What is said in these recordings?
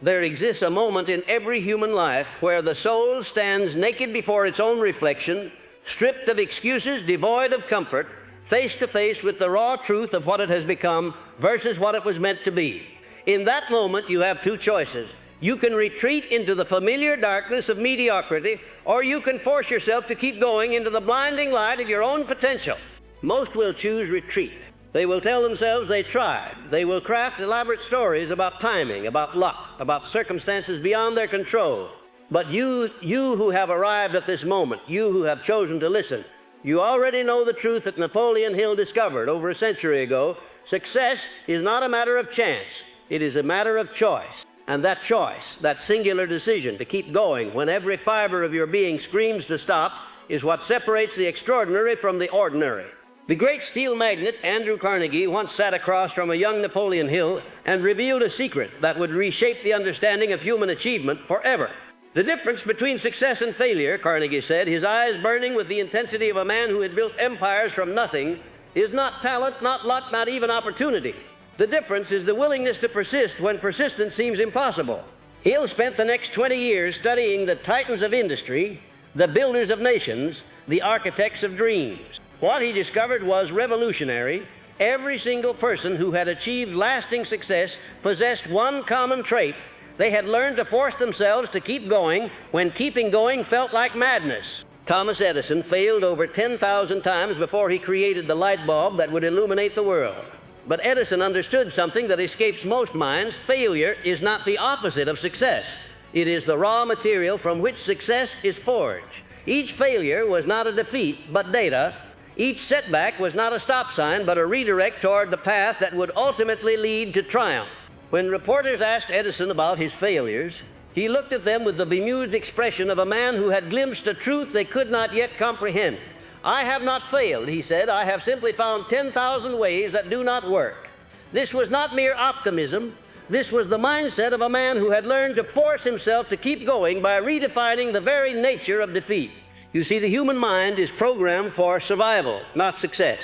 There exists a moment in every human life where the soul stands naked before its own reflection, stripped of excuses, devoid of comfort, face to face with the raw truth of what it has become versus what it was meant to be. In that moment, you have two choices. You can retreat into the familiar darkness of mediocrity, or you can force yourself to keep going into the blinding light of your own potential. Most will choose retreat. They will tell themselves they tried. They will craft elaborate stories about timing, about luck, about circumstances beyond their control. But you who have arrived at this moment, you who have chosen to listen, you already know the truth that Napoleon Hill discovered over a century ago. Success is not a matter of chance. It is a matter of choice. And that choice, that singular decision to keep going when every fiber of your being screams to stop, is what separates the extraordinary from the ordinary. The great steel magnate Andrew Carnegie once sat across from a young Napoleon Hill and revealed a secret that would reshape the understanding of human achievement forever. The difference between success and failure, Carnegie said, his eyes burning with the intensity of a man who had built empires from nothing, is not talent, not luck, not even opportunity. The difference is the willingness to persist when persistence seems impossible. Hill spent the next 20 years studying the titans of industry, the builders of nations, the architects of dreams. What he discovered was revolutionary. Every single person who had achieved lasting success possessed one common trait. They had learned to force themselves to keep going when keeping going felt like madness. Thomas Edison failed over 10,000 times before he created the light bulb that would illuminate the world. But Edison understood something that escapes most minds. Failure is not the opposite of success. It is the raw material from which success is forged. Each failure was not a defeat, but data. Each setback was not a stop sign, but a redirect toward the path that would ultimately lead to triumph. When reporters asked Edison about his failures, he looked at them with the bemused expression of a man who had glimpsed a truth they could not yet comprehend. "I have not failed," he said. "I have simply found 10,000 ways that do not work." This was not mere optimism. This was the mindset of a man who had learned to force himself to keep going by redefining the very nature of defeat. You see, the human mind is programmed for survival, not success.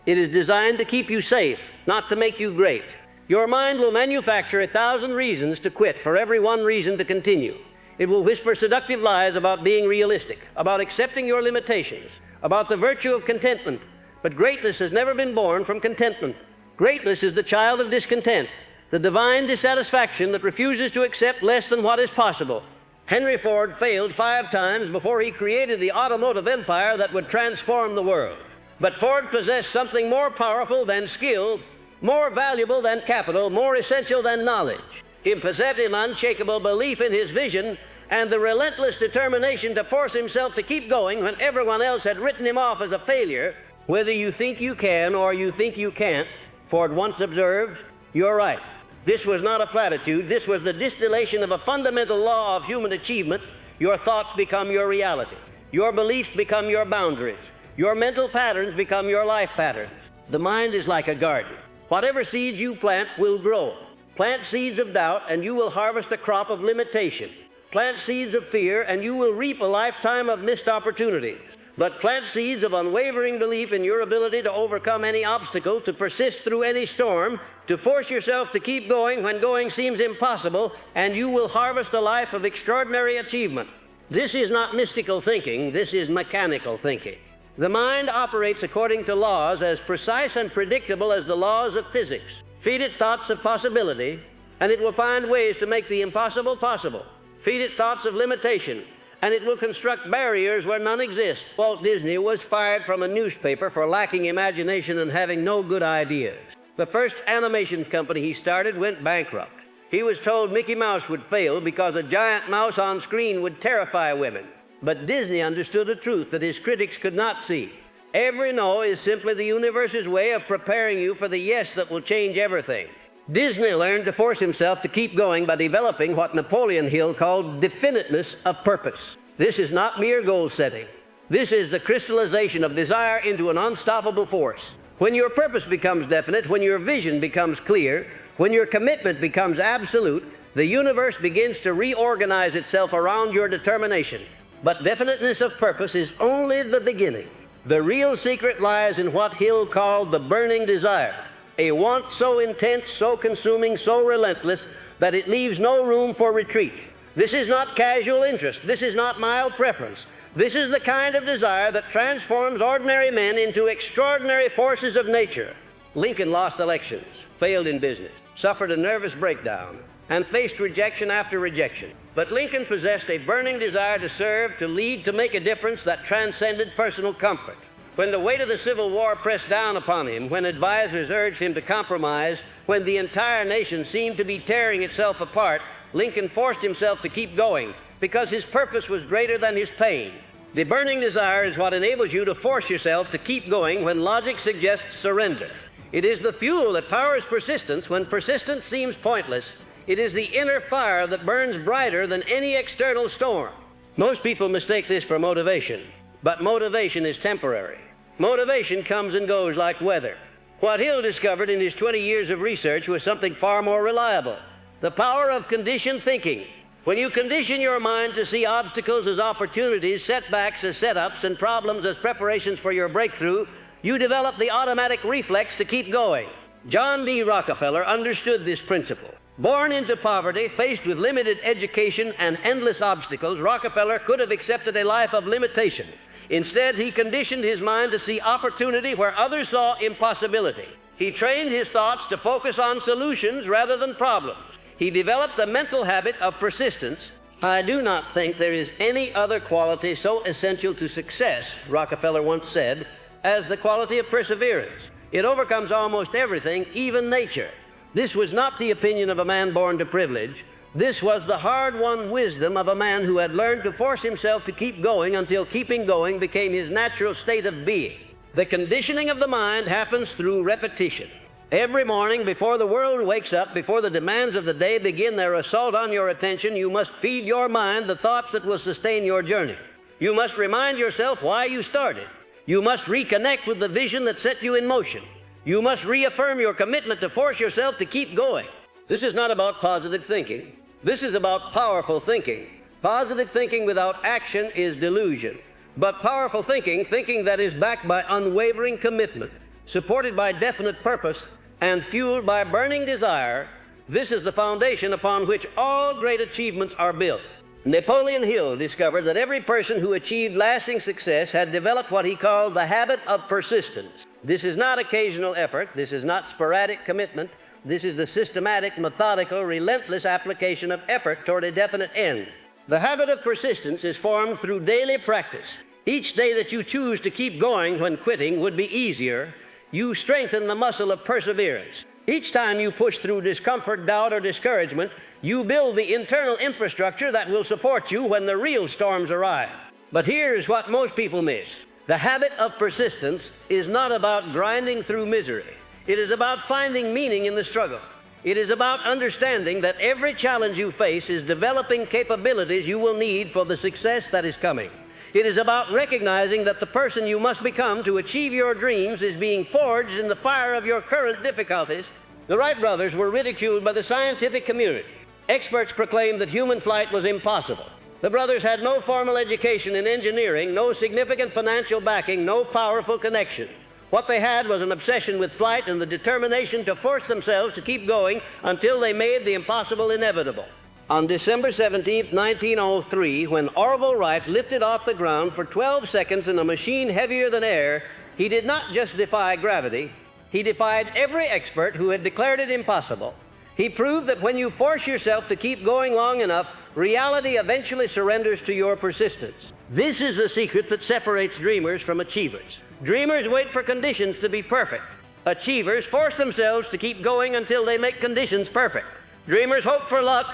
It is designed to keep you safe, not to make you great. Your mind will manufacture 1,000 reasons to quit for every one reason to continue. It will whisper seductive lies about being realistic, about accepting your limitations, about the virtue of contentment. But greatness has never been born from contentment. Greatness is the child of discontent, the divine dissatisfaction that refuses to accept less than what is possible. Henry Ford failed 5 times before he created the automotive empire that would transform the world. But Ford possessed something more powerful than skill, more valuable than capital, more essential than knowledge. He possessed an unshakable belief in his vision and the relentless determination to force himself to keep going when everyone else had written him off as a failure. "Whether you think you can or you think you can't," Ford once observed, "you're right." This was not a platitude. This was the distillation of a fundamental law of human achievement. Your thoughts become your reality. Your beliefs become your boundaries. Your mental patterns become your life patterns. The mind is like a garden. Whatever seeds you plant will grow. Plant seeds of doubt and you will harvest a crop of limitation. Plant seeds of fear and you will reap a lifetime of missed opportunities. But plant seeds of unwavering belief in your ability to overcome any obstacle, to persist through any storm, to force yourself to keep going when going seems impossible, and you will harvest a life of extraordinary achievement. This is not mystical thinking, this is mechanical thinking. The mind operates according to laws as precise and predictable as the laws of physics. Feed it thoughts of possibility, and it will find ways to make the impossible possible. Feed it thoughts of limitation, and it will construct barriers where none exist. Walt Disney was fired from a newspaper for lacking imagination and having no good ideas. The first animation company he started went bankrupt. He was told Mickey Mouse would fail because a giant mouse on screen would terrify women. But Disney understood a truth that his critics could not see. Every no is simply the universe's way of preparing you for the yes that will change everything. Disney learned to force himself to keep going by developing what Napoleon Hill called definiteness of purpose. This is not mere goal setting. This is the crystallization of desire into an unstoppable force. When your purpose becomes definite, when your vision becomes clear, when your commitment becomes absolute, the universe begins to reorganize itself around your determination. But definiteness of purpose is only the beginning. The real secret lies in what Hill called the burning desire. A want so intense, so consuming, so relentless, that it leaves no room for retreat. This is not casual interest. This is not mild preference. This is the kind of desire that transforms ordinary men into extraordinary forces of nature. Lincoln lost elections, failed in business, suffered a nervous breakdown, and faced rejection after rejection. But Lincoln possessed a burning desire to serve, to lead, to make a difference that transcended personal comfort. When the weight of the Civil War pressed down upon him, when advisers urged him to compromise, when the entire nation seemed to be tearing itself apart, Lincoln forced himself to keep going because his purpose was greater than his pain. The burning desire is what enables you to force yourself to keep going when logic suggests surrender. It is the fuel that powers persistence when persistence seems pointless. It is the inner fire that burns brighter than any external storm. Most people mistake this for motivation, but motivation is temporary. Motivation comes and goes like weather. What Hill discovered in his 20 years of research was something far more reliable: the power of conditioned thinking. When you condition your mind to see obstacles as opportunities, setbacks as setups, and problems as preparations for your breakthrough, you develop the automatic reflex to keep going. John D. Rockefeller understood this principle. Born into poverty, faced with limited education and endless obstacles, Rockefeller could have accepted a life of limitation. Instead, he conditioned his mind to see opportunity where others saw impossibility. He trained his thoughts to focus on solutions rather than problems. He developed the mental habit of persistence. I do not think there is any other quality so essential to success, Rockefeller once said, as the quality of perseverance. It overcomes almost everything, even nature. This was not the opinion of a man born to privilege. This was the hard-won wisdom of a man who had learned to force himself to keep going until keeping going became his natural state of being. The conditioning of the mind happens through repetition. Every morning, before the world wakes up, before the demands of the day begin their assault on your attention, you must feed your mind the thoughts that will sustain your journey. You must remind yourself why you started. You must reconnect with the vision that set you in motion. You must reaffirm your commitment to force yourself to keep going. This is not about positive thinking. This is about powerful thinking. Positive thinking without action is delusion. But powerful thinking, thinking that is backed by unwavering commitment, supported by definite purpose, and fueled by burning desire, this is the foundation upon which all great achievements are built. Napoleon Hill discovered that every person who achieved lasting success had developed what he called the habit of persistence. This is not occasional effort. This is not sporadic commitment. This is the systematic, methodical, relentless application of effort toward a definite end. The habit of persistence is formed through daily practice. Each day that you choose to keep going when quitting would be easier. You strengthen the muscle of perseverance. Each time you push through discomfort, doubt, or discouragement, you build the internal infrastructure that will support you when the real storms arrive. But here's what most people miss. The habit of persistence is not about grinding through misery. It is about finding meaning in the struggle. It is about understanding that every challenge you face is developing capabilities you will need for the success that is coming. It is about recognizing that the person you must become to achieve your dreams is being forged in the fire of your current difficulties. The Wright brothers were ridiculed by the scientific community. Experts proclaimed that human flight was impossible. The brothers had no formal education in engineering, no significant financial backing, no powerful connections. What they had was an obsession with flight and the determination to force themselves to keep going until they made the impossible inevitable. On December 17, 1903, when Orville Wright lifted off the ground for 12 seconds in a machine heavier than air, he did not just defy gravity, he defied every expert who had declared it impossible. He proved that when you force yourself to keep going long enough, reality eventually surrenders to your persistence. This is the secret that separates dreamers from achievers. Dreamers wait for conditions to be perfect. Achievers force themselves to keep going until they make conditions perfect. Dreamers hope for luck.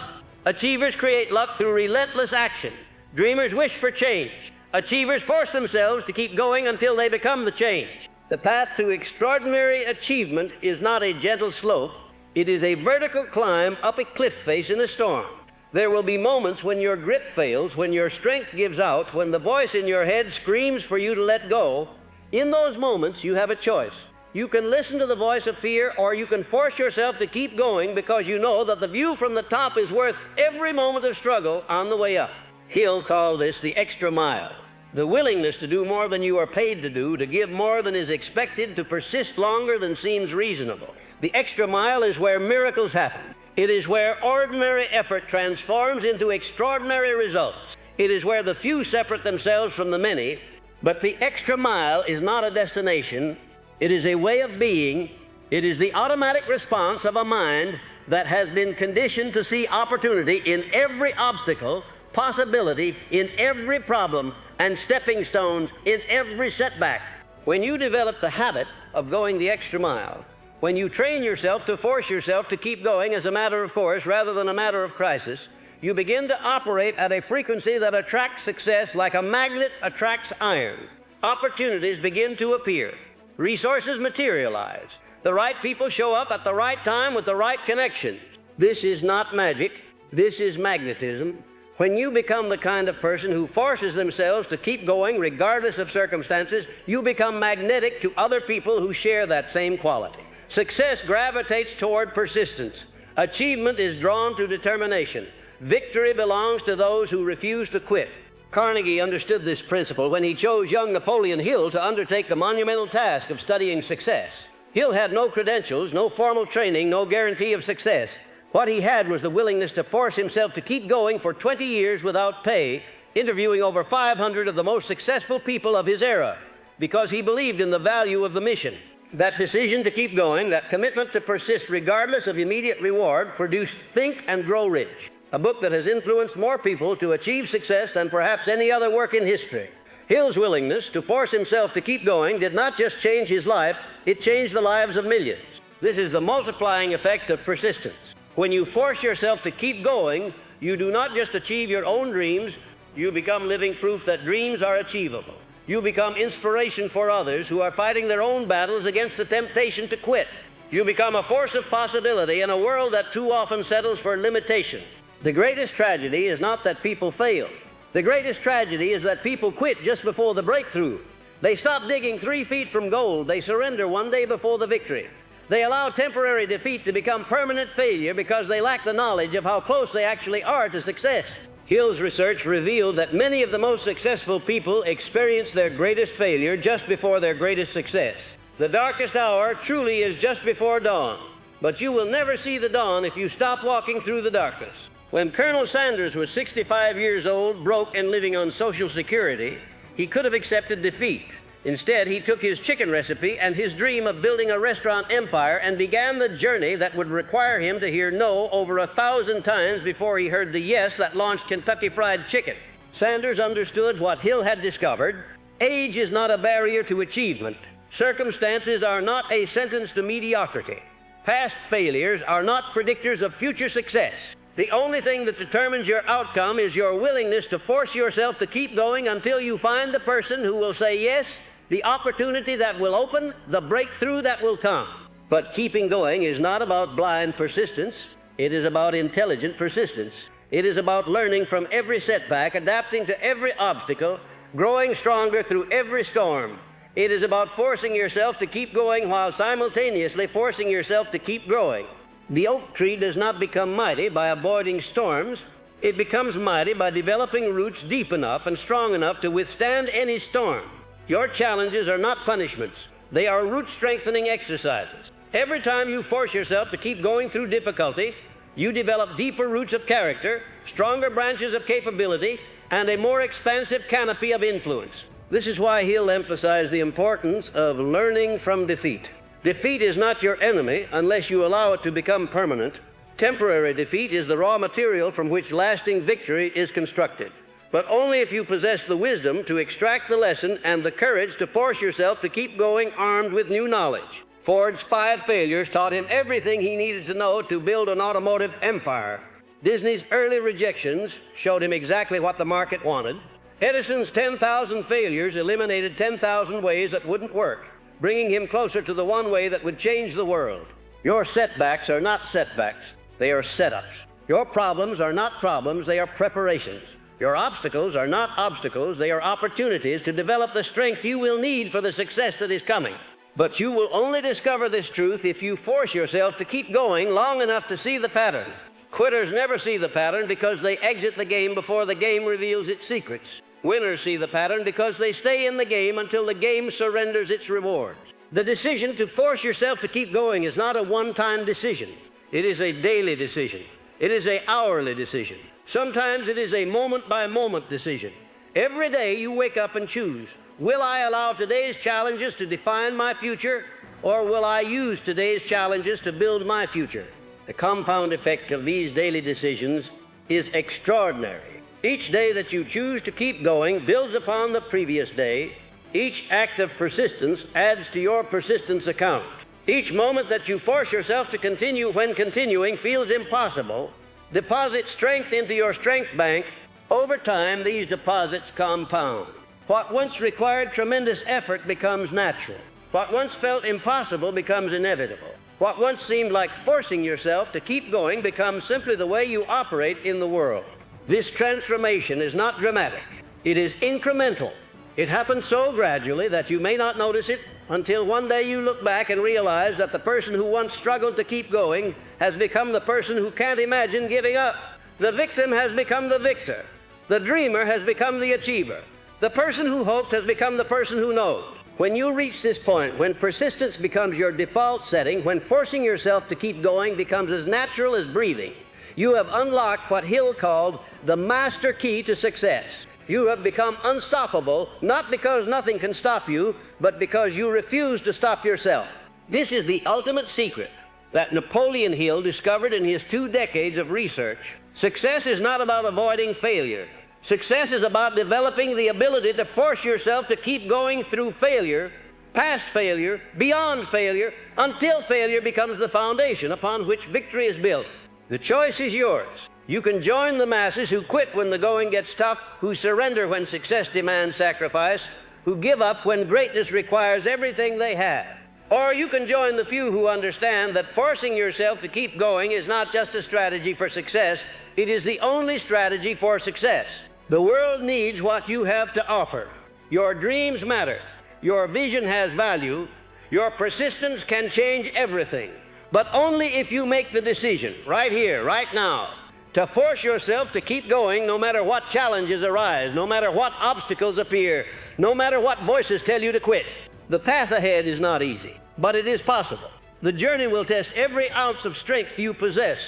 Achievers create luck through relentless action. Dreamers wish for change. Achievers force themselves to keep going until they become the change. The path to extraordinary achievement is not a gentle slope. It is a vertical climb up a cliff face in a storm. There will be moments when your grip fails, when your strength gives out, when the voice in your head screams for you to let go. In those moments, you have a choice. You can listen to the voice of fear, or you can force yourself to keep going because you know that the view from the top is worth every moment of struggle on the way up. Hill called this the extra mile. The willingness to do more than you are paid to do, to give more than is expected, to persist longer than seems reasonable. The extra mile is where miracles happen. It is where ordinary effort transforms into extraordinary results. It is where the few separate themselves from the many. But the extra mile is not a destination. It is a way of being. It is the automatic response of a mind that has been conditioned to see opportunity in every obstacle, possibility in every problem, and stepping stones in every setback. When you develop the habit of going the extra mile, when you train yourself to force yourself to keep going as a matter of course rather than a matter of crisis, you begin to operate at a frequency that attracts success like a magnet attracts iron. Opportunities begin to appear. Resources materialize. The right people show up at the right time with the right connections. This is not magic. This is magnetism. When you become the kind of person who forces themselves to keep going regardless of circumstances, you become magnetic to other people who share that same quality. Success gravitates toward persistence. Achievement is drawn to determination. Victory belongs to those who refuse to quit. Carnegie understood this principle when he chose young Napoleon Hill to undertake the monumental task of studying success. Hill had no credentials, no formal training, no guarantee of success. What he had was the willingness to force himself to keep going for 20 years without pay, interviewing over 500 of the most successful people of his era, because he believed in the value of the mission. That decision to keep going, that commitment to persist regardless of immediate reward, produced Think and Grow Rich, a book that has influenced more people to achieve success than perhaps any other work in history. Hill's willingness to force himself to keep going did not just change his life, it changed the lives of millions. This is the multiplying effect of persistence. When you force yourself to keep going, you do not just achieve your own dreams, you become living proof that dreams are achievable. You become inspiration for others who are fighting their own battles against the temptation to quit. You become a force of possibility in a world that too often settles for limitation. The greatest tragedy is not that people fail. The greatest tragedy is that people quit just before the breakthrough. They stop digging 3 feet from gold. They surrender one day before the victory. They allow temporary defeat to become permanent failure because they lack the knowledge of how close they actually are to success. Hill's research revealed that many of the most successful people experience their greatest failure just before their greatest success. The darkest hour truly is just before dawn, but you will never see the dawn if you stop walking through the darkness. When Colonel Sanders was 65 years old, broke, and living on Social Security, he could have accepted defeat. Instead, he took his chicken recipe and his dream of building a restaurant empire and began the journey that would require him to hear no over 1,000 times before he heard the yes that launched Kentucky Fried Chicken. Sanders understood what Hill had discovered. Age is not a barrier to achievement. Circumstances are not a sentence to mediocrity. Past failures are not predictors of future success. The only thing that determines your outcome is your willingness to force yourself to keep going until you find the person who will say yes, the opportunity that will open, the breakthrough that will come. But keeping going is not about blind persistence. It is about intelligent persistence. It is about learning from every setback, adapting to every obstacle, growing stronger through every storm. It is about forcing yourself to keep going while simultaneously forcing yourself to keep growing. The oak tree does not become mighty by avoiding storms. It becomes mighty by developing roots deep enough and strong enough to withstand any storm. Your challenges are not punishments. They are root-strengthening exercises. Every time you force yourself to keep going through difficulty, you develop deeper roots of character, stronger branches of capability, and a more expansive canopy of influence. This is why Hill emphasized the importance of learning from defeat. Defeat is not your enemy unless you allow it to become permanent. Temporary defeat is the raw material from which lasting victory is constructed. But only if you possess the wisdom to extract the lesson and the courage to force yourself to keep going armed with new knowledge. Ford's 5 failures taught him everything he needed to know to build an automotive empire. Disney's early rejections showed him exactly what the market wanted. Edison's 10,000 failures eliminated 10,000 ways that wouldn't work, bringing him closer to the one way that would change the world. Your setbacks are not setbacks. They are setups. Your problems are not problems. They are preparations. Your obstacles are not obstacles. They are opportunities to develop the strength you will need for the success that is coming. But you will only discover this truth if you force yourself to keep going long enough to see the pattern. Quitters never see the pattern because they exit the game before the game reveals its secrets. Winners see the pattern because they stay in the game until the game surrenders its rewards. The decision to force yourself to keep going is not a one-time decision. It is a daily decision. It is an hourly decision. Sometimes it is a moment-by-moment decision. Every day you wake up and choose, will I allow today's challenges to define my future, or will I use today's challenges to build my future? The compound effect of these daily decisions is extraordinary. Each day that you choose to keep going builds upon the previous day. Each act of persistence adds to your persistence account. Each moment that you force yourself to continue when continuing feels impossible. Deposit strength into your strength bank. Over time, these deposits compound. What once required tremendous effort becomes natural. What once felt impossible becomes inevitable. What once seemed like forcing yourself to keep going becomes simply the way you operate in the world. This transformation is not dramatic. It is incremental. It happens so gradually that you may not notice it until one day you look back and realize that the person who once struggled to keep going has become the person who can't imagine giving up. The victim has become the victor. The dreamer has become the achiever. The person who hoped has become the person who knows. When you reach this point, when persistence becomes your default setting, when forcing yourself to keep going becomes as natural as breathing, you have unlocked what Hill called the master key to success. You have become unstoppable, not because nothing can stop you, but because you refuse to stop yourself. This is the ultimate secret that Napoleon Hill discovered in his 2 decades of research. Success is not about avoiding failure. Success is about developing the ability to force yourself to keep going through failure, past failure, beyond failure, until failure becomes the foundation upon which victory is built. The choice is yours. You can join the masses who quit when the going gets tough, who surrender when success demands sacrifice, who give up when greatness requires everything they have. Or you can join the few who understand that forcing yourself to keep going is not just a strategy for success, it is the only strategy for success. The world needs what you have to offer. Your dreams matter. Your vision has value. Your persistence can change everything. But only if you make the decision, right here, right now, to force yourself to keep going no matter what challenges arise, no matter what obstacles appear, no matter what voices tell you to quit. The path ahead is not easy, but it is possible. The journey will test every ounce of strength you possess,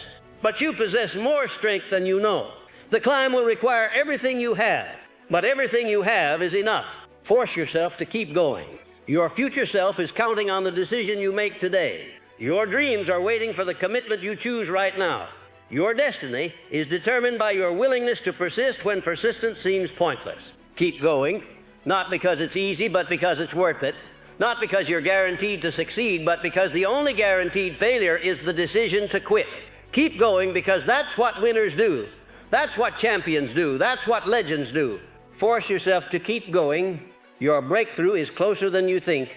but you possess more strength than you know. The climb will require everything you have, but everything you have is enough. Force yourself to keep going. Your future self is counting on the decision you make today. Your dreams are waiting for the commitment you choose right now. Your destiny is determined by your willingness to persist when persistence seems pointless. Keep going, not because it's easy, but because it's worth it. Not because you're guaranteed to succeed, but because the only guaranteed failure is the decision to quit. Keep going because that's what winners do. That's what champions do. That's what legends do. Force yourself to keep going. Your breakthrough is closer than you think.